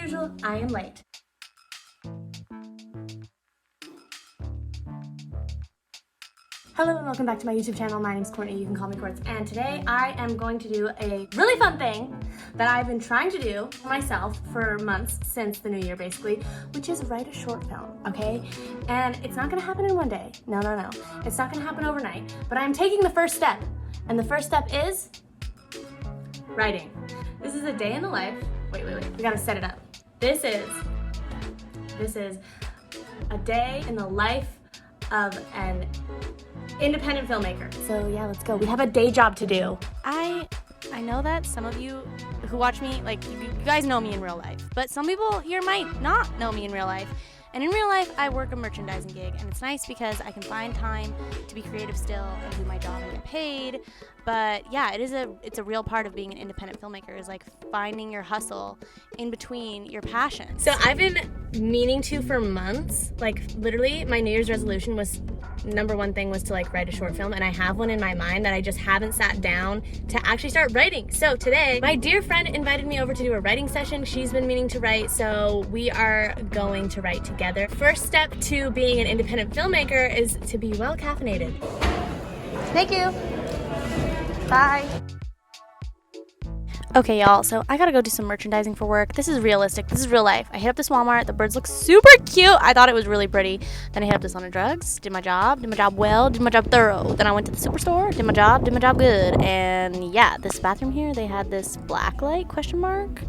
usual, I am late. Hello and welcome back to my YouTube channel. My name's Courtney, you can call me Courts, and today I am going to do a really fun thing that I've been trying to do for myself for months, since the new year basically, which is write a short film, okay? And it's not gonna happen in one day. No. It's not gonna happen overnight, but I'm taking the first step, and the first step is writing. This is a day in the life. Wait, we gotta set it up. This is a day in the life of an independent filmmaker. So yeah, let's go. We have a day job to do. I know that some of you who watch me, like you guys know me in real life, but some people here might not know me in real life. And in real life, I work a merchandising gig, and it's nice because I can find time to be creative still and do my job and get paid. But yeah, it's a real part of being an independent filmmaker, is like finding your hustle in between your passions. So I've been meaning to for months, like literally my New Year's resolution was, number one thing was to like write a short film, and I have one in my mind that I just haven't sat down to actually start writing. So today, my dear friend invited me over to do a writing session. She's been meaning to write, so we are going to write together. First step to being an independent filmmaker is to be well caffeinated. Thank you. Bye. Okay, y'all, so I gotta go do some merchandising for work. This is realistic. This is real life. I hit up this Walmart. The birds look super cute. I thought it was really pretty. Then I hit up this London Drugs. Did my job well, did my job thorough. Then I went to the Superstore. Did my job good. And yeah, this bathroom here, they had this black light, question mark.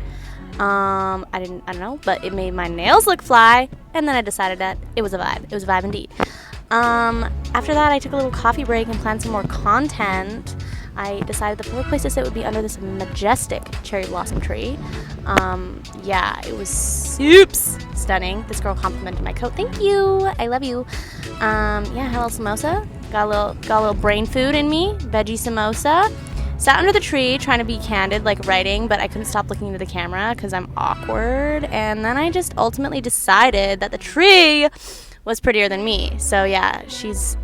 I don't know, but it made my nails look fly. And then I decided that it was a vibe. It was a vibe indeed. After that, I took a little coffee break and planned some more content. I decided the perfect place to sit would be under this majestic cherry blossom tree. Yeah, it was soups stunning. This girl complimented my coat. Thank you. I love you. Yeah, had a little samosa. Got a little brain food in me. Veggie samosa. Sat under the tree trying to be candid, like writing, but I couldn't stop looking into the camera because I'm awkward. And then I just ultimately decided that the tree was prettier than me. So yeah, she's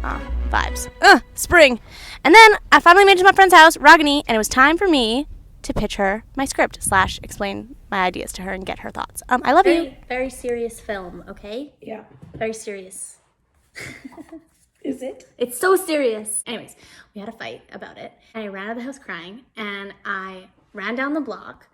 vibes. Spring. And then I finally made it to my friend's house, Ragini, and it was time for me to pitch her my script / explain my ideas to her and get her thoughts. I love you. Very serious film, okay? Yeah. Very serious. Is it? It's so serious. Anyways, we had a fight about it, and I ran out of the house crying, and I ran down the block,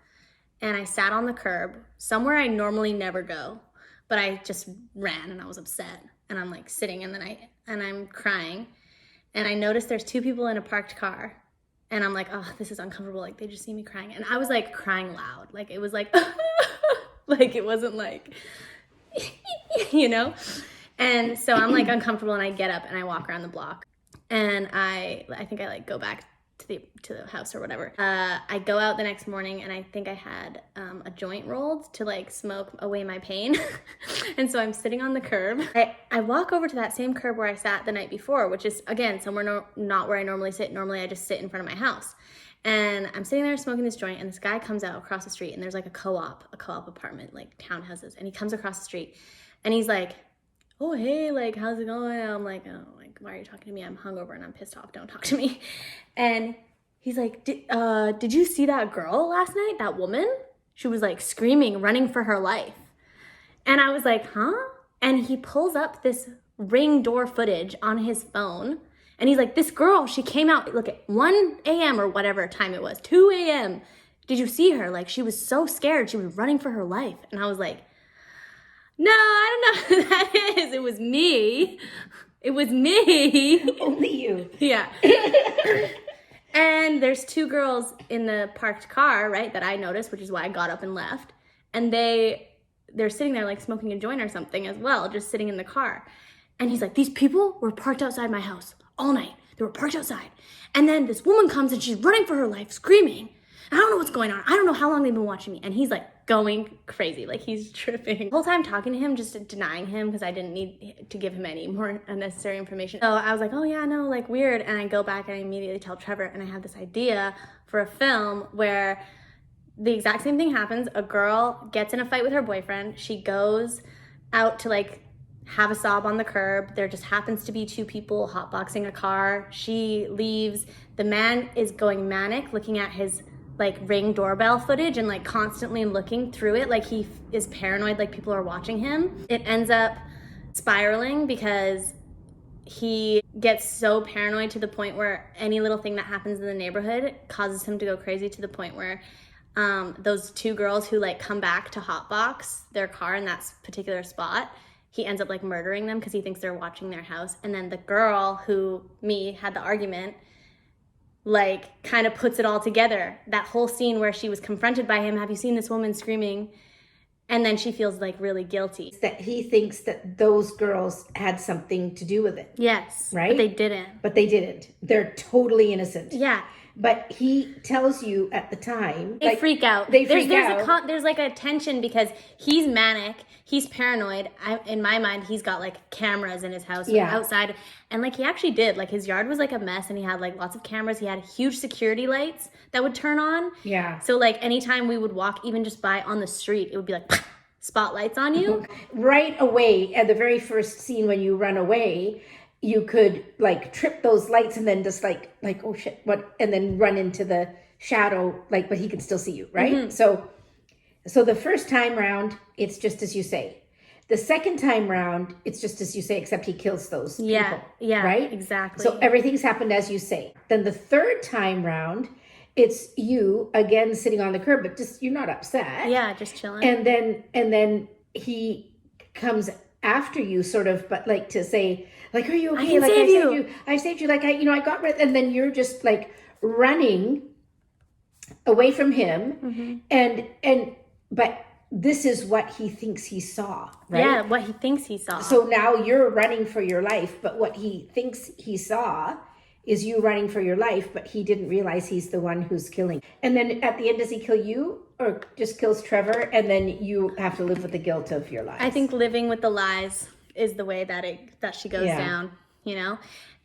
and I sat on the curb, somewhere I normally never go, but I just ran, and I was upset, and I'm like sitting, and I'm crying, and I noticed there's two people in a parked car, and I'm like, oh, this is uncomfortable, like they just see me crying, and I was like crying loud, like it was like, like it wasn't like, you know? And so I'm like uncomfortable, and I get up and I walk around the block, and I think I like go back to the house or whatever. I go out the next morning, and I think I had a joint rolled to like smoke away my pain. And so I'm sitting on the curb. I walk over to that same curb where I sat the night before, which is again somewhere not where I normally sit. Normally I just sit in front of my house. And I'm sitting there smoking this joint, and this guy comes out across the street, and there's like a co-op apartment, like townhouses, and he comes across the street, and he's like, oh, hey, like, how's it going? I'm like, oh, like, why are you talking to me? I'm hungover and I'm pissed off. Don't talk to me. And he's like, did you see that girl last night? That woman? She was like screaming, running for her life. And I was like, huh? And he pulls up this Ring door footage on his phone. And he's like, this girl, she came out, look at 1 a.m. or whatever time it was, 2 a.m. Did you see her? Like, she was so scared. She was running for her life. And I was like, no, I don't know who that is. It was me. It was me. Only you. Yeah. And there's two girls in the parked car, right, that I noticed, which is why I got up and left. And they're sitting there like smoking a joint or something as well, just sitting in the car. And he's like, these people were parked outside my house all night. They were parked outside. And then this woman comes and she's running for her life, screaming. I don't know what's going on. I don't know how long they've been watching me. And he's like going crazy, like he's tripping. The whole time talking to him, just denying him because I didn't need to give him any more unnecessary information. So I was like, oh yeah, no, like weird. And I go back and I immediately tell Trevor, and I have this idea for a film where the exact same thing happens. A girl gets in a fight with her boyfriend. She goes out to like have a sob on the curb. There just happens to be two people hotboxing a car. She leaves. The man is going manic, looking at his like Ring doorbell footage and like constantly looking through it, like he is paranoid, like people are watching him. It ends up spiraling because he gets so paranoid to the point where any little thing that happens in the neighborhood causes him to go crazy, to the point where those two girls who like come back to hotbox their car in that particular spot, he ends up like murdering them because he thinks they're watching their house. And then the girl who had the argument, like kind of puts it all together. That whole scene where she was confronted by him, have you seen this woman screaming? And then she feels like really guilty. That he thinks that those girls had something to do with it. Yes. Right? But they didn't. But they didn't. They're totally innocent. Yeah. But he tells you at the time. They freak out. There's like a tension because he's manic. He's paranoid. In my mind, he's got like cameras in his house outside. And like he actually did. Like his yard was like a mess and he had like lots of cameras. He had huge security lights that would turn on. Yeah. So like anytime we would walk even just by on the street, it would be like spotlights on you. Right away, at the very first scene when you run away, you could like trip those lights and then just like oh shit, what, and then run into the shadow, like, but he can still see you, right? Mm-hmm. So the first time round, it's just as you say. The second time round, it's just as you say, except he kills those people. Yeah, right? Exactly. So everything's happened as you say. Then the third time round, it's you again sitting on the curb, but just you're not upset. Yeah, just chilling. And then he comes after you, sort of, but like to say, like, are you okay? Like I saved you. Like I got rid. And then you're just like running away from him, and but this is what he thinks he saw, right? Yeah, what he thinks he saw. So now you're running for your life, but what he thinks he saw is you running for your life, but he didn't realize he's the one who's killing. And then at the end, does he kill you or just kills Trevor? And then you have to live with the guilt of your lies. I think living with the lies is the way that she goes down,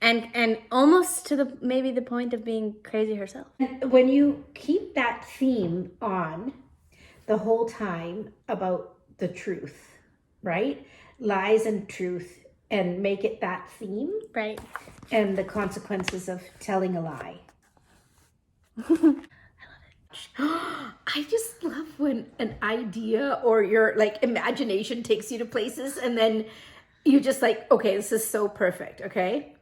and almost to maybe the point of being crazy herself. And when you keep that theme on the whole time about the truth, right? Lies and truth, and make it that theme. Right. And the consequences of telling a lie. I love it. I just love when an idea or your like imagination takes you to places and then you just like, okay, this is so perfect, okay?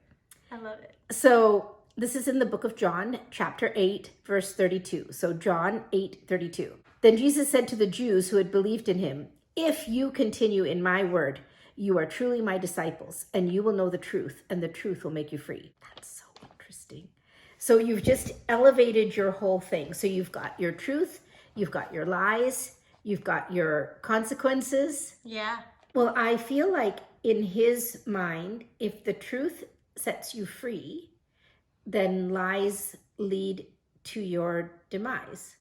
I love it. So this is in the book of John, chapter 8, verse 32. So John 8:32. Then Jesus said to the Jews who had believed in him, if you continue in my word, you are truly my disciples, and you will know the truth, and the truth will make you free. That's so interesting. So you've just elevated your whole thing. So you've got your truth, you've got your lies, you've got your consequences. Yeah. Well, I feel like in his mind, if the truth sets you free, then lies lead to your demise.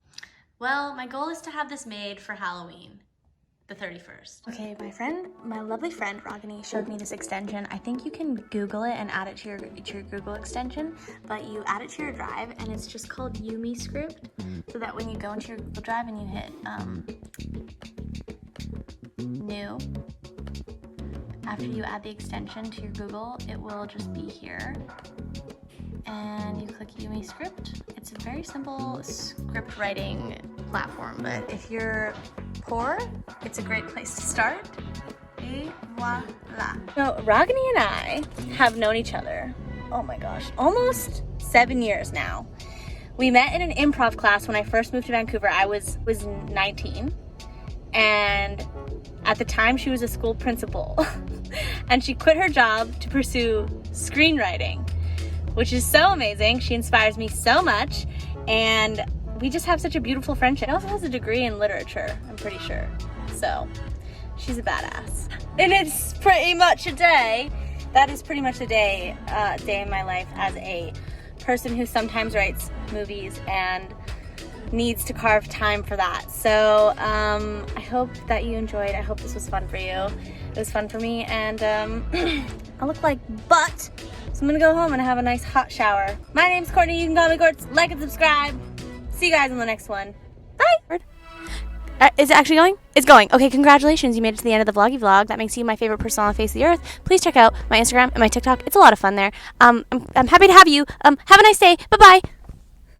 Well, my goal is to have this made for Halloween, the 31st. Okay, my lovely friend Ragini showed me this extension. I think you can Google it and add it to your Google extension, but you add it to your drive and it's just called Yumi Script, so that when you go into your Google Drive and you hit new, after you add the extension to your Google, it will just be here. And you click Yumi Script. It's a very simple script writing platform, but if you're poor, it's a great place to start. Et voila. So Ragini and I have known each other, oh my gosh, almost 7 years now. We met in an improv class when I first moved to Vancouver. I was 19, and at the time she was a school principal, and she quit her job to pursue screenwriting, which is so amazing. She inspires me so much, and we just have such a beautiful friendship. She also has a degree in literature, I'm pretty sure. So she's a badass. And it's pretty much a day. That is pretty much a day in my life as a person who sometimes writes movies and needs to carve time for that. So I hope that you enjoyed. I hope this was fun for you. It was fun for me, and I look like butt. So I'm gonna go home and have a nice hot shower. My name's Courtney. You can call me Courts. Like and subscribe. See you guys in the next one. Bye. Is it actually going? It's going. Okay, congratulations. You made it to the end of the vloggy vlog. That makes you my favorite person on the face of the earth. Please check out my Instagram and my TikTok. It's a lot of fun there. I'm happy to have you. Have a nice day. Bye-bye.